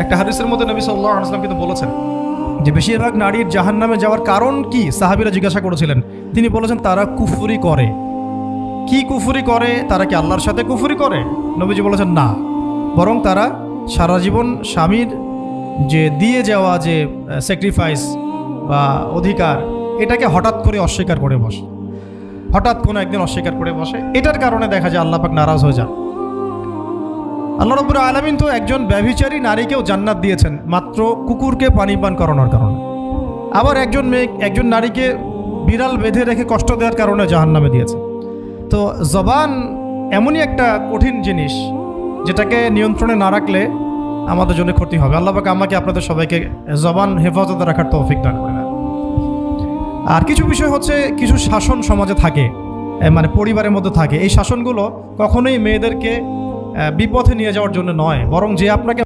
একটা হাদিসের মধ্যে নবী সাল্লাল্লাহু আলাইহি ওয়াসাল্লাম কিন্তু বলেছেন যে বেশিরভাগ নারীর জাহান্নামে যাওয়ার কারণ কি, সাহাবীরা জিজ্ঞাসা করেছিলেন। তিনি বলেছেন তারা কুফরি করে। কি কুফরি করে? তারা কি আল্লাহর সাথে কুফরি করে? নবীজি বলেছেন না, বরং তারা সারা জীবন স্বামীর যে দিয়ে যাওয়া যে স্যাক্রিফাইস বা অধিকার, এটাকে হঠাৎ করে অস্বীকার করে বসে, হঠাৎ কোনো একদিন অস্বীকার করে বসে। এটার কারণে দেখা যায় আল্লাহ পাক নারাজ হয়ে যান। আল্লাহ রাব্বুল আলামিন তো একজন ব্যভিচারী নারীকেও জান্নাত দিয়েছেন মাত্র কুকুরকে পানি পান করানোর কারণে। আবার একজন নারীকে বিড়াল বেঁধে রেখে কষ্ট দেওয়ার কারণে জাহান্নামে দিয়েছে। তো জবান এমনই একটা কঠিন জিনিস, যেটাকে নিয়ন্ত্রণে না রাখলে আমাদের জন্য ক্ষতি হবে। আল্লাহ পাক আমাকে আপনাদের সবাইকে জবান হেফাজতে রাখার তৌফিক দান করেন। আর কিছু বিষয় হচ্ছে, কিছু শাসন সমাজে থাকে, মানে পরিবারের মধ্যে থাকে। এই শাসনগুলো কখনোই মেয়েদেরকে বিপথে নিয়ে যাওয়ার জন্য নয়, বরং যে আপনাকে